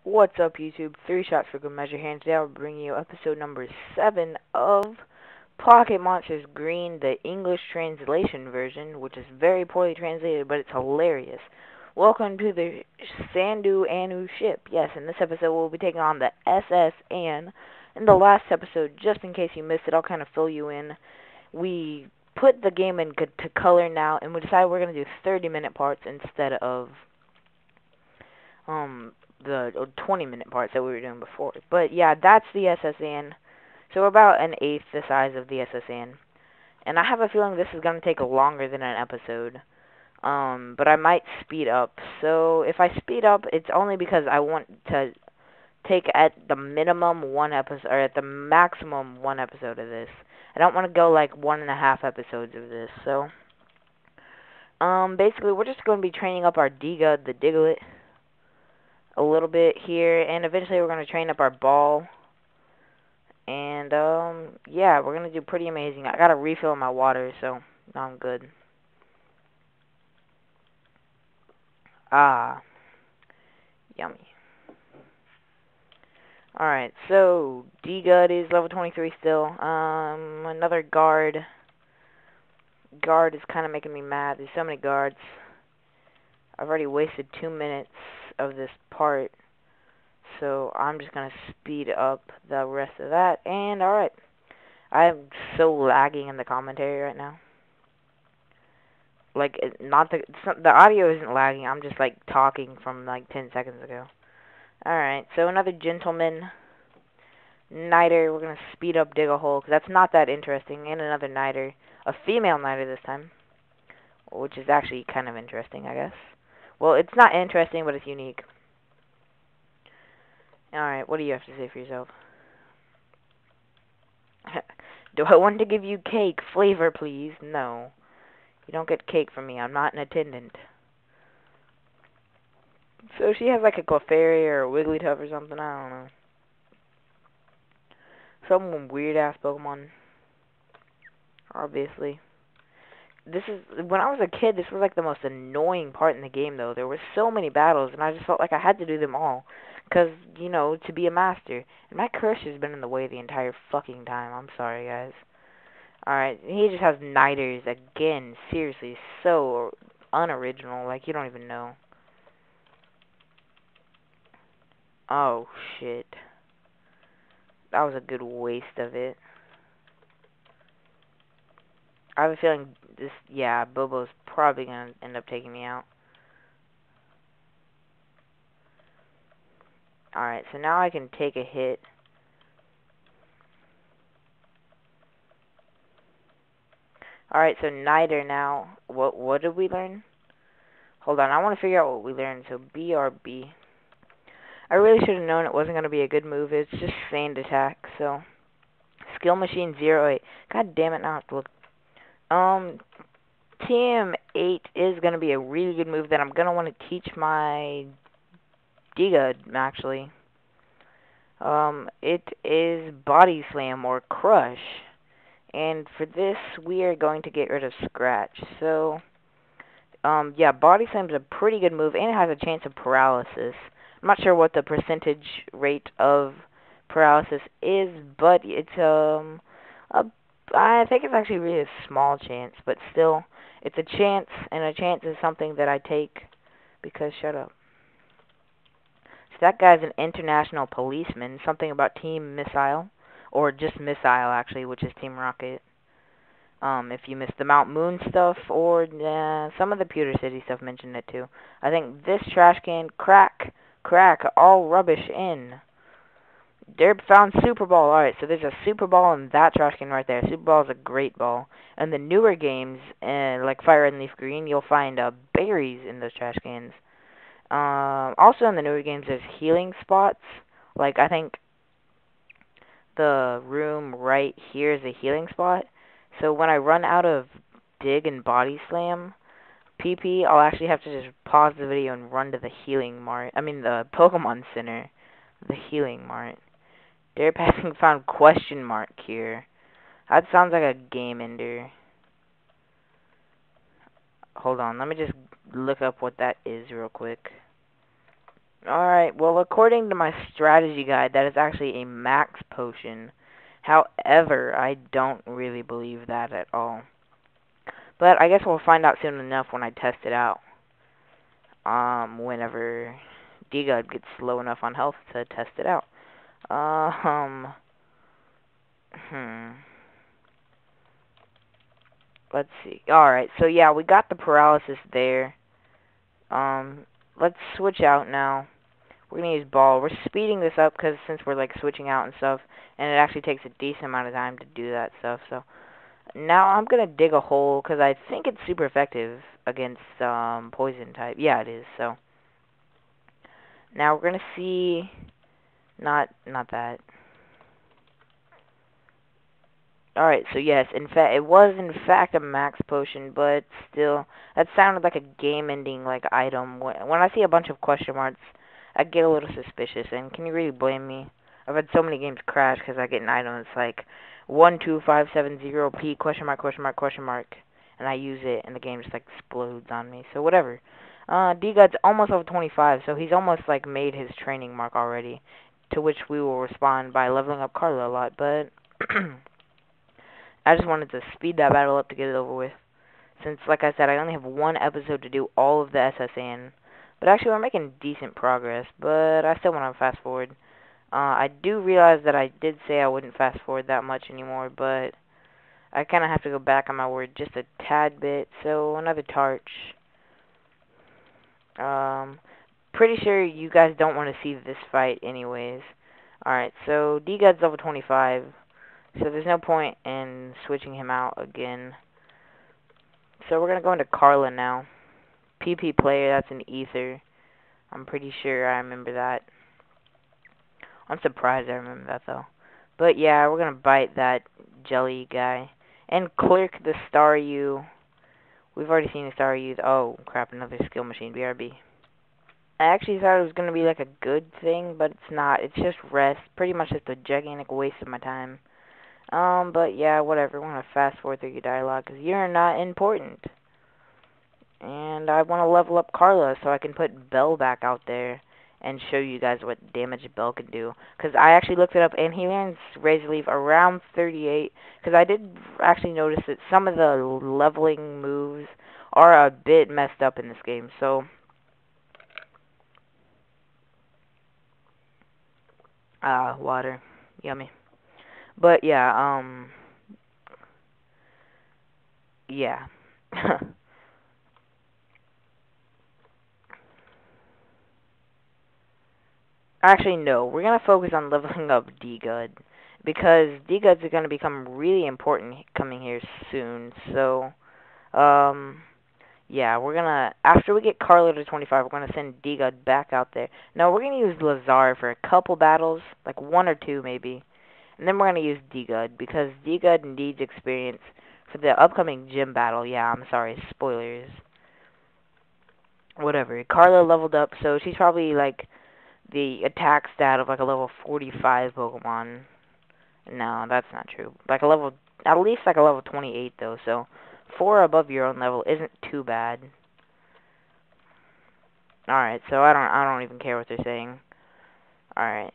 What's up, YouTube? Three shots for good measure here, and today I'll bring you episode number 7 of Pocket Monsters Green, the English translation version, which is very poorly translated, but it's hilarious. Welcome to the Sandu Anu ship. Yes, in this episode we'll be taking on the SS Anne. In the last episode, just in case you missed it, I'll kind of fill you in. We put the game into color now, and we decided we're going to do 30-minute parts instead of the 20-minute parts that we were doing before. But yeah, that's the SS Anne. So we're about an eighth the size of the SS Anne. And I have a feeling this is going to take longer than an episode. But I might speed up. So if I speed up, it's only because I want to take at the minimum one episode, or at the maximum one episode of this. I don't want to go like 1.5 episodes of this. So, basically we're just going to be training up our Diga, the Diglett, a little bit here, and eventually we're going to train up our ball. And, yeah, we're going to do pretty amazing. I got to refill my water, so now I'm good. Ah, yummy. Alright, so, D-Gut is level 23 still. Another guard. Guard is kind of making me mad. There's so many guards. I've already wasted 2 minutes of this part. So I'm just going to speed up the rest of that. And alright. I'm so lagging in the commentary right now. Like, the audio isn't lagging. I'm just, like, talking from, like, 10 seconds ago. Alright, so another gentleman. Niter. We're going to speed up Dig a Hole, because that's not that interesting. And another Niter. A female Niter this time. Which is actually kind of interesting, I guess. Well, it's not interesting, but it's unique. Alright, what do you have to say for yourself? Do I want to give you cake? Flavor, please? No. You don't get cake from me. I'm not an attendant. So she has like a Clefairy or a Wigglytuff or something. I don't know. Some weird-ass Pokemon. Obviously. When I was a kid, this was like the most annoying part in the game, though. There were so many battles, and I just felt like I had to do them all. Because, you know, to be a master. And my cursor's been in the way the entire fucking time. I'm sorry, guys. Alright, he just has Niters again. Seriously, so unoriginal. Like, you don't even know. Oh, shit. That was a good waste of it. I have a feeling yeah, Bobo's probably going to end up taking me out. Alright, so now I can take a hit. Alright, so Niter now. What did we learn? Hold on, I want to figure out what we learned. So BRB. I really should have known it wasn't going to be a good move. It's just Sand Attack, so. Skill Machine 08. God damn it, now I have to look. TM8 is going to be a really good move that I'm going to want to teach my Diga, actually. It is Body Slam or Crush. And for this, we are going to get rid of Scratch. So, yeah, Body Slam's a pretty good move, and it has a chance of paralysis. I'm not sure what the percentage rate of paralysis is, but it's, I think it's actually really a small chance, but still, it's a chance, and a chance is something that I take, because, shut up. So that guy's an international policeman, something about Team Missile, or just Missile, actually, which is Team Rocket. If you missed the Mount Moon stuff, or some of the Pewter City stuff mentioned it too. I think this trash can, crack, all rubbish in. Derp found Super Ball. Alright, so there's a Super Ball in that trash can right there. Super Ball is a great ball. And the newer games, like Fire Red and Leaf Green, you'll find berries in those trash cans. Also in the newer games, there's healing spots. Like, I think the room right here is a healing spot. So when I run out of Dig and Body Slam PP, I'll actually have to just pause the video and run to the healing mart. I mean, the Pokemon Center. The healing mart. Dare passing found question mark here. That sounds like a game ender. Hold on, let me just look up what that is real quick. Alright, well, according to my strategy guide, that is actually a max potion. However, I don't really believe that at all. But I guess we'll find out soon enough when I test it out. Whenever D-God gets low enough on health to test it out. Um, hmm. Let's see. Alright, so yeah, we got the paralysis there. Let's switch out now. We're gonna use ball. We're speeding this up because since we're like switching out and stuff, and it actually takes a decent amount of time to do that stuff. So now I'm gonna dig a hole because I think it's super effective against poison type. Yeah, it is. So now we're gonna see. Not that. Alright, so yes, in fact, it was in fact a max potion, but still, that sounded like a game-ending, like, item. When I see a bunch of question marks, I get a little suspicious, and can you really blame me? I've had so many games crash because I get an item that's like 12570P question mark question mark question mark, and I use it, and the game just, like, explodes on me, so whatever. D-God's almost over 25, so he's almost, like, made his training mark already, to which we will respond by leveling up Carla a lot, but... I just wanted to speed that battle up to get it over with. Since, like I said, I only have one episode to do all of the SSN. But actually, we're making decent progress. But I still want to fast forward. I do realize that I did say I wouldn't fast forward that much anymore. But I kind of have to go back on my word just a tad bit. So, another torch. Pretty sure you guys don't want to see this fight anyways. Alright, so D-God's level 25. So there's no point in switching him out again. So we're going to go into Carla now. PP player, that's an ether. I'm pretty sure I remember that. I'm surprised I remember that, though. But yeah, we're going to bite that jelly guy. And clerk the star U. We've already seen the star U. Oh, crap, another skill machine, BRB. I actually thought it was going to be like a good thing, but it's not. It's just rest. Pretty much just a gigantic waste of my time. But yeah, whatever. We're going to fast forward through your dialogue because you're not important. And I want to level up Carla so I can put Belle back out there and show you guys what damage Belle can do. Because I actually looked it up, and he lands Razor Leaf around 38. Because I did actually notice that some of the leveling moves are a bit messed up in this game. So, water. Yummy. But, yeah, yeah. Actually, no. We're going to focus on leveling up D-Good. Because D-Guds are going to become really important coming here soon. So, yeah, we're going to... After we get Carla to 25, we're going to send D-Gud back out there. No, we're going to use Lazar for a couple battles. Like one or two, maybe. And then we're going to use D-Gud. Because D-Gud needs experience for the upcoming gym battle. Yeah, I'm sorry. Spoilers. Whatever. Carla leveled up, so she's probably, like... the attack stat of like a level 45 Pokemon. No, that's not true. Like a level, at least like a level 28 though. So 4 above your own level isn't too bad. All right, so I don't even care what they're saying. All right,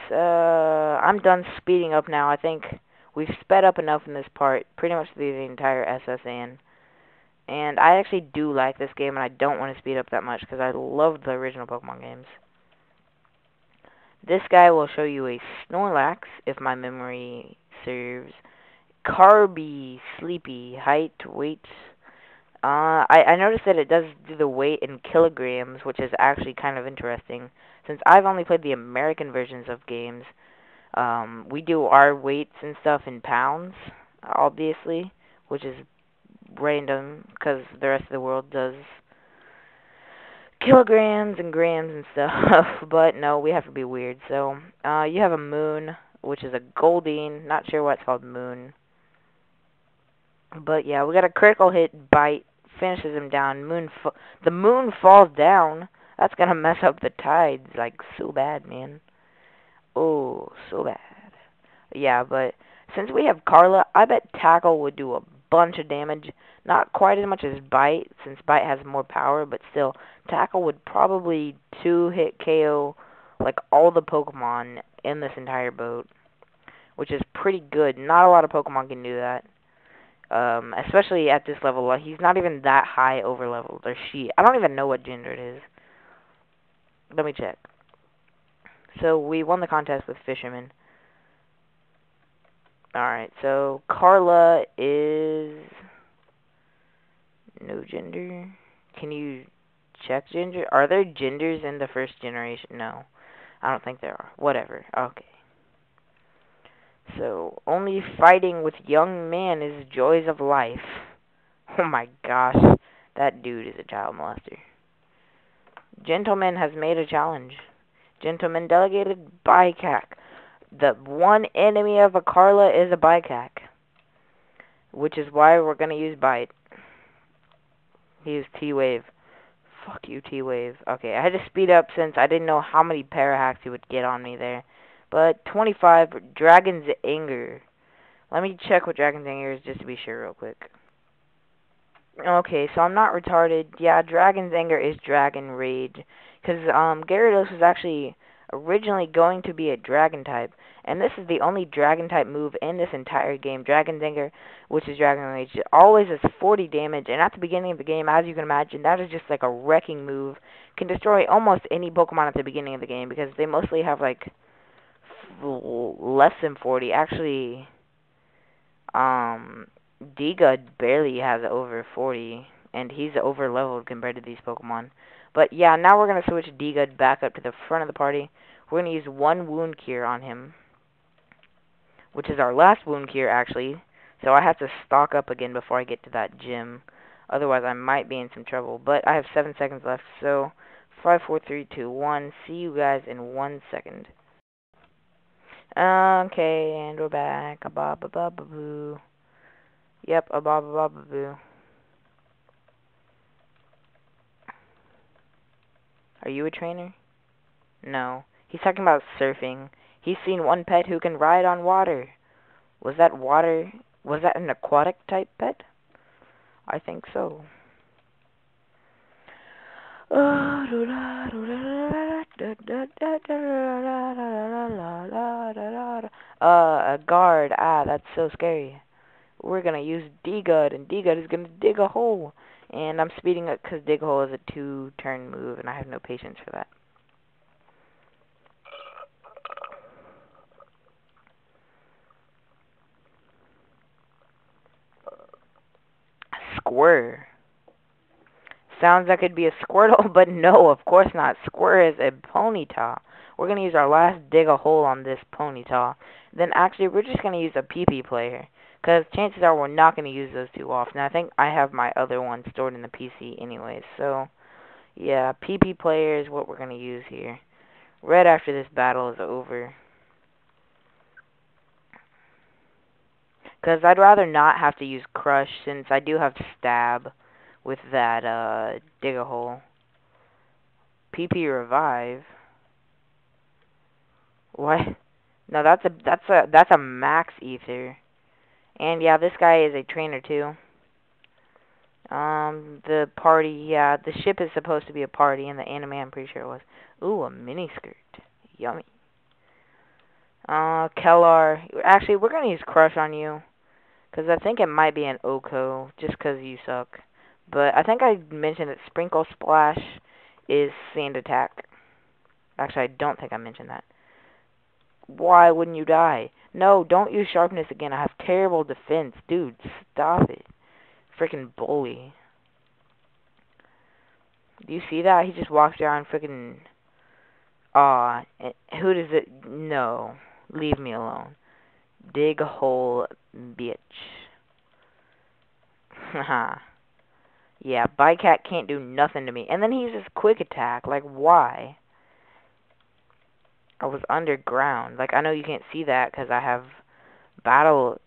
so I'm done speeding up now. I think we've sped up enough in this part, pretty much through the entire SSN. And I actually do like this game, and I don't want to speed up that much because I love the original Pokemon games. This guy will show you a Snorlax, if my memory serves. Carby, Sleepy, height, weight. I noticed that it does do the weight in kilograms, which is actually kind of interesting. Since I've only played the American versions of games, we do our weights and stuff in pounds, obviously, which is random, because the rest of the world does kilograms and grams and stuff, but no, we have to be weird. So, you have a Moon, which is a Goldeen, not sure why it's called Moon. But yeah, we got a critical hit, bite, finishes him down. The Moon falls down. That's gonna mess up the tides, like, so bad, man. Oh, so bad. Yeah, but since we have Carla, I bet Tackle would do a bunch of damage. Not quite as much as Bite, since Bite has more power, but still, Tackle would probably 2-hit KO, like, all the Pokemon in this entire boat, which is pretty good. Not a lot of Pokemon can do that. Especially at this level. Like, he's not even that high over leveled, or she. I don't even know what gender it is. Let me check. So, we won the contest with Fisherman. Alright, so Carla is no gender. Can you check gender? Are there genders in the first generation? No, I don't think there are. Whatever. Okay. So, only fighting with young men is joys of life. Oh my gosh, that dude is a child molester. Gentleman has made a challenge. Gentleman delegated Bycac. The one enemy of a Carla is a Bycac, which is why we're gonna use Bite. He used T-Wave. Fuck you, T-Wave. Okay, I had to speed up since I didn't know how many parahacks he would get on me there. But 25, Dragon's Anger. Let me check what Dragon's Anger is just to be sure real quick. Okay, so I'm not retarded. Yeah, Dragon's Anger is Dragon Rage. Because Gyarados was actually originally going to be a Dragon type. And this is the only Dragon type move in this entire game. Dragon's Anger, which is Dragon Rage, it always is 40 damage. And at the beginning of the game, as you can imagine, that is just like a wrecking move. Can destroy almost any Pokemon at the beginning of the game. Because they mostly have like less than 40. Actually, Diga barely has over 40, and he's over leveled compared to these Pokemon. But yeah, now we're going to switch Diga back up to the front of the party. We're going to use one Wound Cure on him, which is our last Wound Cure actually. So I have to stock up again before I get to that gym. Otherwise I might be in some trouble. But I have 7 seconds left, so 5, 4, 3, 2, 1. See you guys in 1 second. Okay, and we're back. A-ba-ba-ba-ba-boo. Yep, a-ba-ba-ba-ba-boo. Are you a trainer? No. He's talking about surfing. He's seen one pet who can ride on water. Was that water? Was that an aquatic type pet? I think so. A guard. Ah, that's so scary. We're gonna use D-Gud, and D-Gud is gonna dig a hole. And I'm speeding up because dig a hole is a 2-turn move, and I have no patience for that. Squirr. Sounds like it'd be a Squirtle, but no, of course not. Squirr is a Ponyta. We're going to use our last dig a hole on this Ponyta. Then actually, we're just going to use a PP player. Because chances are we're not going to use those too often. I think I have my other one stored in the PC anyways. So, yeah, PP player is what we're going to use here. Right after this battle is over. Because I'd rather not have to use Crush since I do have Stab with that dig a hole. PP Revive. What? No, that's a max ether. And yeah, this guy is a trainer too. The party, yeah, the ship is supposed to be a party in the anime, I'm pretty sure it was. Ooh, a miniskirt. Yummy. Kellar. Actually, we're gonna use Crush on you. Because I think it might be an Oko, just because you suck. But I think I mentioned that Sprinkle Splash is Sand Attack. Actually, I don't think I mentioned that. Why wouldn't you die? No, don't use Sharpness again. I have terrible defense. Dude, stop it. Freaking bully. Do you see that? He just walks around freaking... Aw, who does it... No. Leave me alone. Dig a hole, bitch. Haha. Yeah, Bycat can't do nothing to me. And then he uses Quick Attack. Like, why? I was underground. Like, I know you can't see that because I have battle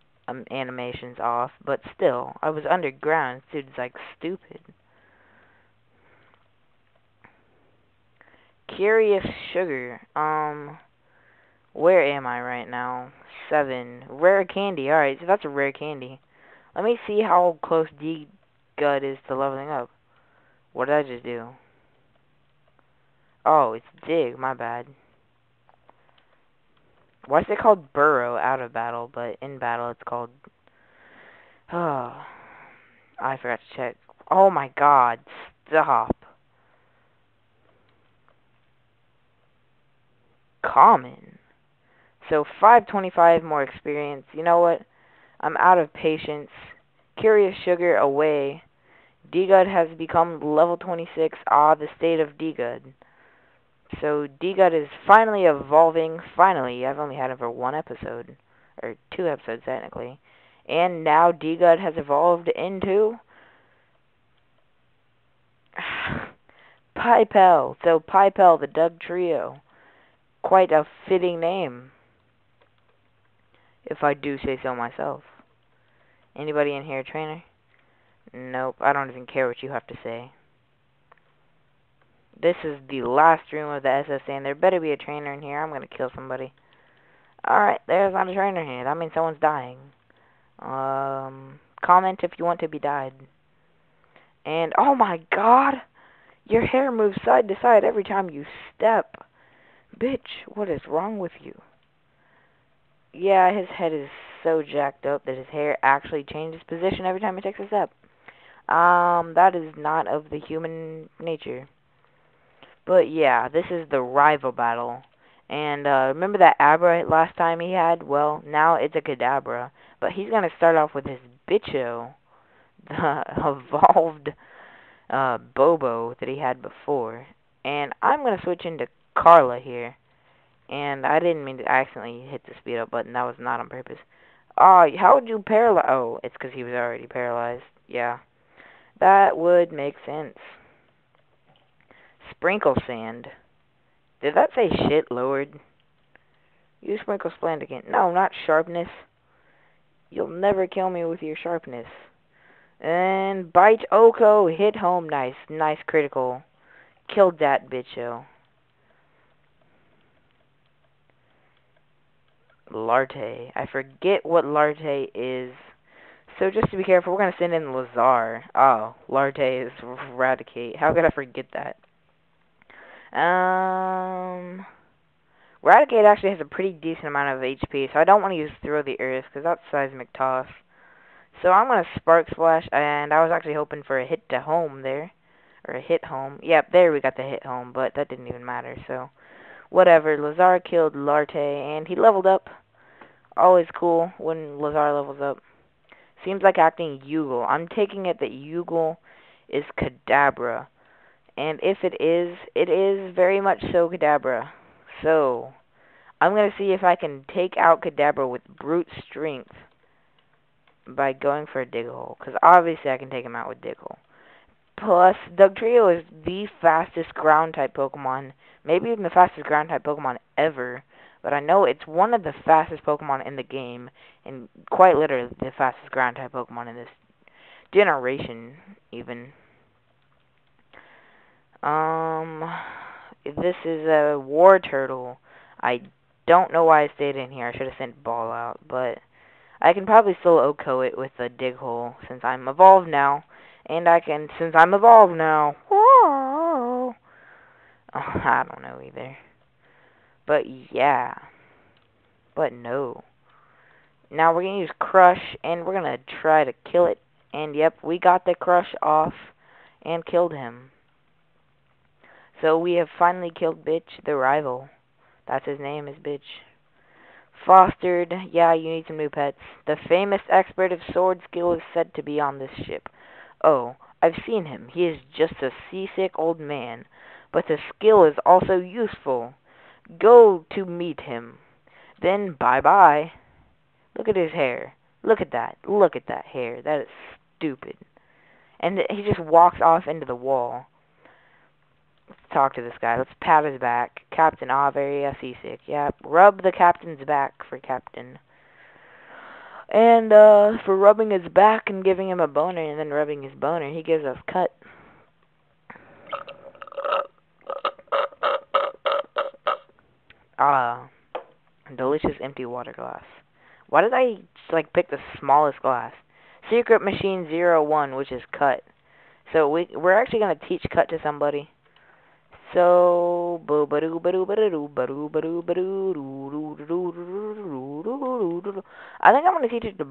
animations off, but still, I was underground. This dude's, like, stupid. Curious Sugar. Where am I right now? 7. Rare candy. Alright, so that's a rare candy. Let me see how close D-Gut is to leveling up. What did I just do? Oh, it's Dig, my bad. Why is it called Burrow out of battle, but in battle it's called... Oh, I forgot to check. Oh my god, stop. Common. So 525 more experience. You know what? I'm out of patience. Curious Sugar away. D-Gut has become level 26. Ah, the state of D-Gut. So D-Gut is finally evolving. Finally, I've only had him for one episode. Or 2 episodes, technically. And now D-Gut has evolved into... Pipel. So Pipel, the Dugtrio. Quite a fitting name, if I do say so myself. Anybody in here a trainer? Nope, I don't even care what you have to say. This is the last room of the SSA, and there better be a trainer in here. I'm gonna kill somebody. Alright, there's not a trainer here. That means someone's dying. Comment if you want to be died. And, oh my god! Your hair moves side to side every time you step. Bitch, what is wrong with you? Yeah, his head is so jacked up that his hair actually changes position every time he takes a step. That is not of the human nature. But yeah, this is the rival battle. And remember that Abra last time he had? Well, now it's a Kadabra. But he's going to start off with his Bicho, the evolved Bobo that he had before. And I'm going to switch into Carla here. And I didn't mean to accidentally hit the speed up button. That was not on purpose. How would you paralyze? Oh, it's because he was already paralyzed. Yeah, that would make sense. Sprinkle Sand. Did that say shit lowered? You Sprinkle Sand again. No, not Sharpness. You'll never kill me with your Sharpness. And Bite Oko. Hit home. Nice. Nice critical. Killed that bitcho. Larte. I forget what Larte is. So just to be careful, we're going to send in Lazar. Oh, Larte is Eradicate. How could I forget that? Eradicate actually has a pretty decent amount of HP, so I don't want to use Throw the Earth, because that's Seismic Toss. So I'm going to Spark Splash, and I was actually hoping for a hit to home there. Or a hit home. Yep, there we got the hit home, but that didn't even matter, so... Whatever, Lazar killed Larte, and he leveled up. Always cool when Lazar levels up. Seems like acting Yugal. I'm taking it that Yugal is Kadabra. And if it is very much so Kadabra. So, I'm going to see if I can take out Kadabra with brute strength by going for a Diggle. Because obviously I can take him out with Diggle. Plus, Dugtrio is the fastest ground-type Pokemon. Maybe even the fastest ground-type Pokemon ever. But I know it's one of the fastest Pokemon in the game. And quite literally the fastest ground-type Pokemon in this generation, even. This is a War Turtle. I don't know why I stayed in here. I should have sent Ball out. But I can probably still Oko it with a Dig Hole since I'm evolved now. And since I'm evolved now. Whoa, I don't know either. But yeah. But no. Now we're going to use Crush, and we're going to try to kill it. And yep, we got the Crush off and killed him. So we have finally killed Bitch, the rival. That's his name, is Bitch. Fostered, yeah, you need some new pets. The famous expert of sword skill is said to be on this ship. Oh, I've seen him. He is just a seasick old man. But the skill is also useful. Go to meet him. Then bye-bye. Look at his hair. Look at that. Look at that hair. That is stupid. And he just walks off into the wall. Let's talk to this guy. Let's pat his back. Captain, very seasick. Yep. Rub the captain's back for Captain. And for rubbing his back and giving him a boner and then rubbing his boner, he gives us cut. Delicious empty water glass. Why did I pick the smallest glass? Secret Machine 01, which is cut. So we're actually gonna teach cut to somebody. So I think I'm gonna teach it to.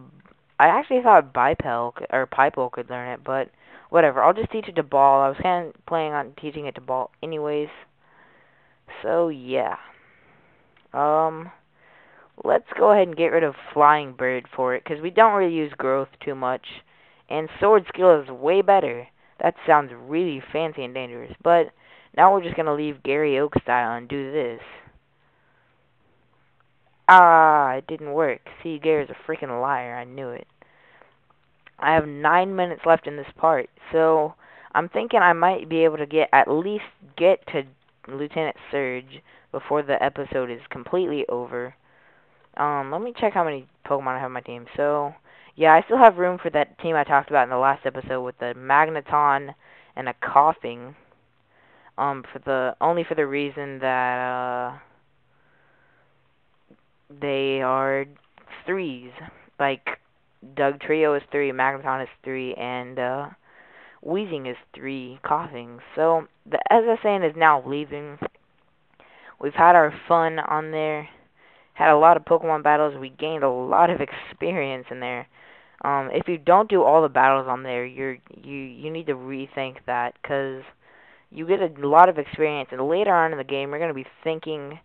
I actually thought Bipel or Pipel could learn it, but whatever. I'll just teach it to Ball. I was kind of planning on teaching it to Ball anyways. So yeah. Um, let's go ahead and get rid of Flying Bird for it, because we don't really use growth too much. And Sword Skill is way better. That sounds really fancy and dangerous. But now we're just going to leave Gary Oak style and do this. Ah, it didn't work. See, Gary's a freaking liar. I knew it. I have 9 minutes left in this part. So I'm thinking I might be able to at least get to Lieutenant Surge before the episode is completely over. Let me check how many Pokemon I have on my team. So, yeah, I still have room for that team I talked about in the last episode with the Magneton and a Coughing. Only for the reason that they are threes. Like Dugtrio is 3, Magneton is 3, and Weezing is 3 Coughing. So the SSN is now leaving. We've had our fun on there. Had a lot of Pokemon battles. We gained a lot of experience in there. If you don't do all the battles on there, you need to rethink that, because you get a lot of experience, and later on in the game, you're going to be thinking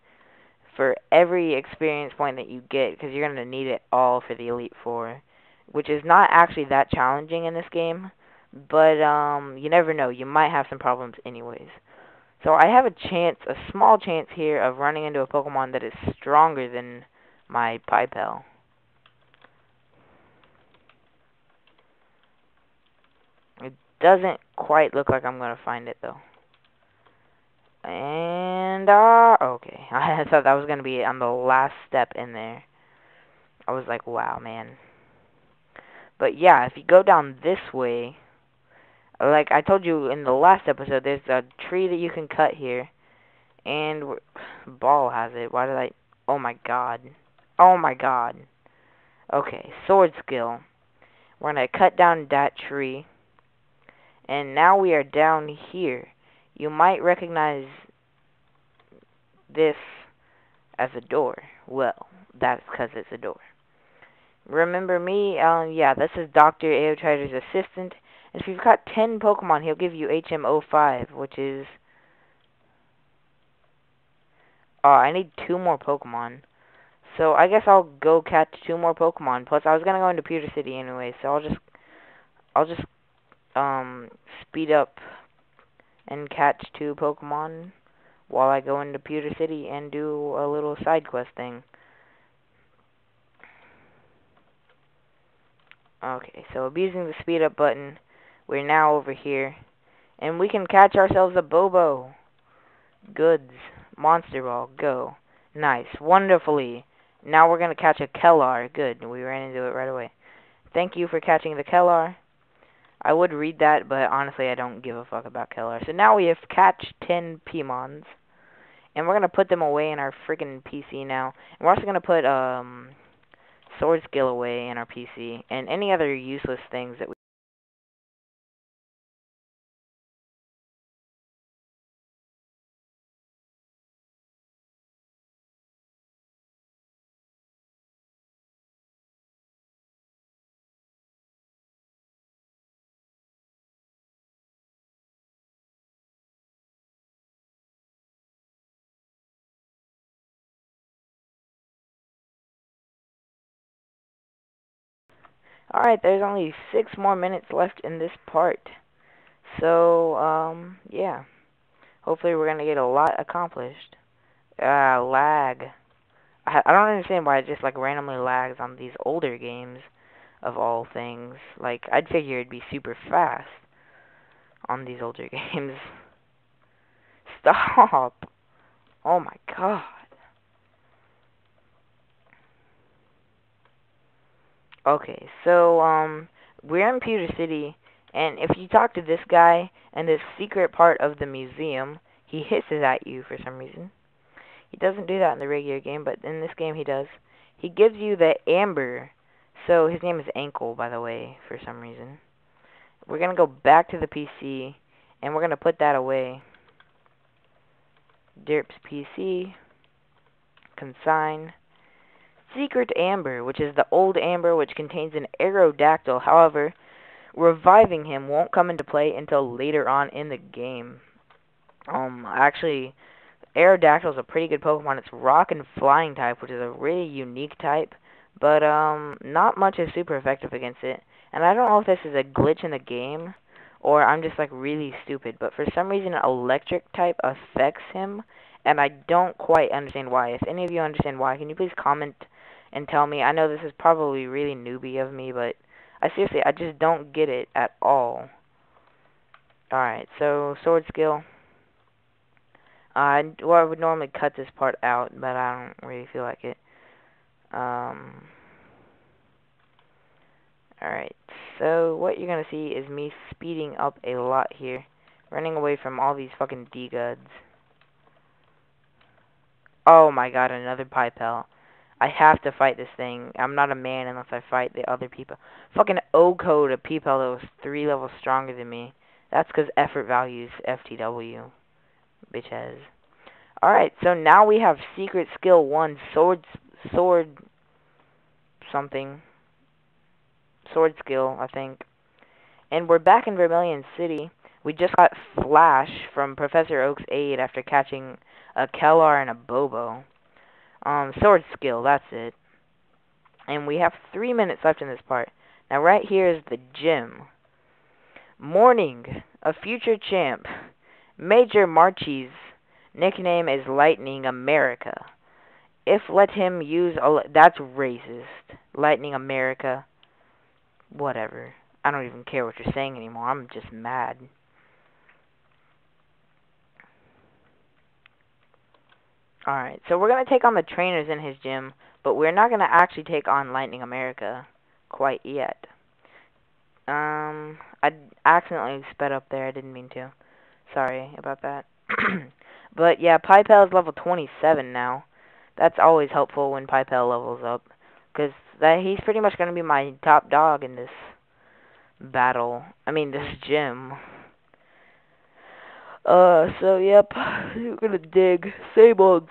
for every experience point that you get, because you're going to need it all for the Elite Four, which is not actually that challenging in this game, but you never know. You might have some problems anyways. So I have a small chance here of running into a Pokemon that is stronger than my Pipel. It doesn't quite look like I'm going to find it, though. And, okay. I thought that was going to be on the last step in there. I was like, wow, man. But yeah, if you go down this way, like I told you in the last episode, there's a tree that you can cut here. And Ball has it. Why did I... Oh my god. Oh my god. Okay, Sword Skill. We're going to cut down that tree. And now we are down here. You might recognize this as a door. Well, that's because it's a door. Remember me? Yeah, this is Dr. Aotrider's assistant. And if you've got 10 Pokemon, he'll give you HM05, which is... Oh, I need 2 more Pokemon. So I guess I'll go catch 2 more Pokemon. Plus, I was gonna go into Pewter City anyway, so I'll just speed up and catch 2 Pokemon while I go into Pewter City and do a little side quest thing. Okay, so abusing the speed up button, we're now over here, and we can catch ourselves a Bobo. Goods. Monster Ball, go. Nice. Wonderfully. Now we're going to catch a Kellar. Good. We ran into it right away. Thank you for catching the Kellar. I would read that, but honestly I don't give a fuck about Kellar. So now we have catch 10 Pimons. And we're going to put them away in our friggin' PC now. And we're also going to put Sword Skill away in our PC. And any other useless things that we... Alright, there's only 6 more minutes left in this part. So, yeah. Hopefully we're going to get a lot accomplished. Lag. I don't understand why it just, like, randomly lags on these older games, of all things. Like, I'd figure it'd be super fast on these older games. Stop! Oh my god. Okay, so, we're in Pewter City, and if you talk to this guy in this secret part of the museum, he hisses at you for some reason. He doesn't do that in the regular game, but in this game he does. He gives you the amber So his name is Ankle, by the way, for some reason. We're going to go back to the PC, and we're going to put that away. Derps PC, consign, Secret Amber, which is the old Amber, which contains an Aerodactyl. However, reviving him won't come into play until later on in the game. Actually, Aerodactyl is a pretty good Pokemon. It's Rock and Flying type, which is a really unique type, but not much is super effective against it. And I don't know if this is a glitch in the game, or I'm just like really stupid, but for some reason Electric type affects him, and I don't quite understand why. If any of you understand why, can you please comment and tell me? I know this is probably really newbie of me, but I just don't get it at all. Alright, so Sword Skill. I would normally cut this part out, but I don't really feel like it. Alright, so what you're gonna see is me speeding up a lot here. Running away from all these fucking D-Guds. Oh my god, another Pipel. I have to fight this thing. I'm not a man unless I fight the other people. Fucking O-code a Pipel that was 3 levels stronger than me. That's because effort values FTW. Bitches. Alright, so now we have Secret Skill 1, Sword something. Sword Skill, I think. And we're back in Vermilion City. We just got Flash from Professor Oak's aid after catching a Kellar and a Bobo. Sword Skill, that's it. And we have 3 minutes left in this part. Now right here is the gym. Morning, a future champ. Major Marchie's nickname is Lightning America. If let him use that's racist. Lightning America. Whatever. I don't even care what you're saying anymore. I'm just mad. Alright, so we're going to take on the trainers in his gym, but we're not going to actually take on Lightning America quite yet. I accidentally sped up there. I didn't mean to. Sorry about that. But yeah, Pipel is level 27 now. That's always helpful when Pipel levels up, because he's pretty much going to be my top dog in this battle. I mean, this gym. So yep, you're gonna dig. Same old,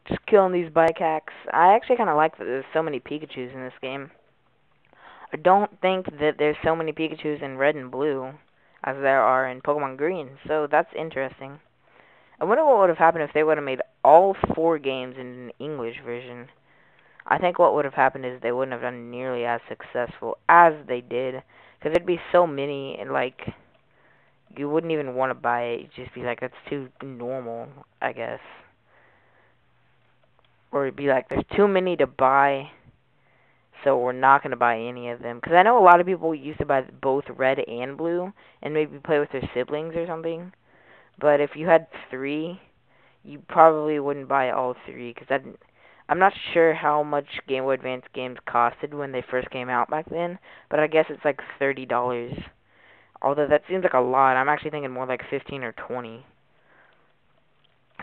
just killing these bike hacks. I actually kind of like that there's so many Pikachus in this game. I don't think that there's so many Pikachus in Red and Blue as there are in Pokemon Green, so that's interesting. I wonder what would have happened if they would have made all 4 games in an English version. I think what would have happened is they wouldn't have done nearly as successful as they did, because there'd be so many, and like, you wouldn't even want to buy it. You'd just be like, that's too normal, I guess. Or it'd be like, there's too many to buy, so we're not going to buy any of them. Because I know a lot of people used to buy both red and blue, and maybe play with their siblings or something. But if you had 3, you probably wouldn't buy all 3, because I'm not sure how much Game Boy Advance games costed when they first came out back then, but I guess it's like $30. Although that seems like a lot. I'm actually thinking more like 15 or 20.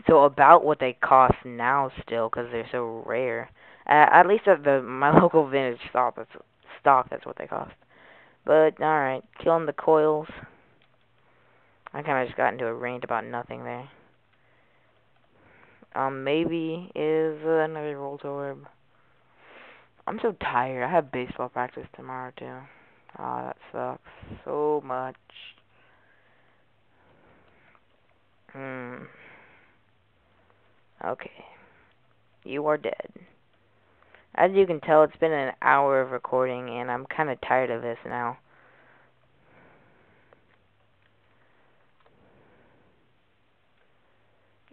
So about what they cost now still, because they're so rare. At least at my local vintage stock, that's what they cost. But alright, killing the coils. I kind of just got into a rant about nothing there. Maybe is another Voltorb. I'm so tired. I have baseball practice tomorrow too. Oh, that sucks so much. Okay. You are dead. As you can tell, it's been an hour of recording, and I'm kind of tired of this now.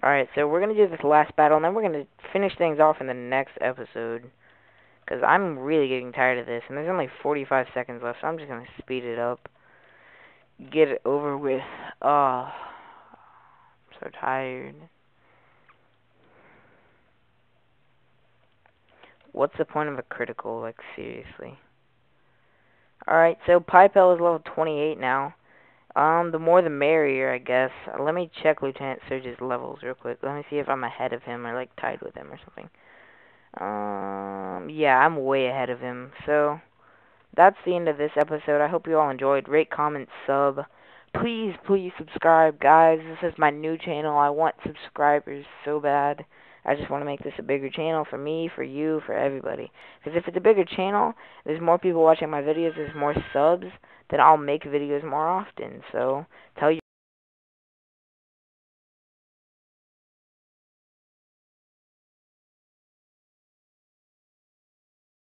Alright, so we're going to do this last battle, and then we're going to finish things off in the next episode. Because I'm really getting tired of this, and there's only 45 seconds left, so I'm just going to speed it up. Get it over with. Oh, I'm so tired. What's the point of a critical? Like, seriously. Alright, so Pipel is level 28 now. The more the merrier, I guess. Let me check Lieutenant Surge's levels real quick. Let me see if I'm ahead of him or, like, tied with him or something. Yeah, I'm way ahead of him. So, that's the end of this episode. I hope you all enjoyed. Rate, comment, sub. Please, please subscribe, guys. This is my new channel. I want subscribers so bad. I just want to make this a bigger channel for me, for you, for everybody. Because if it's a bigger channel, there's more people watching my videos, there's more subs, then I'll make videos more often. So, tell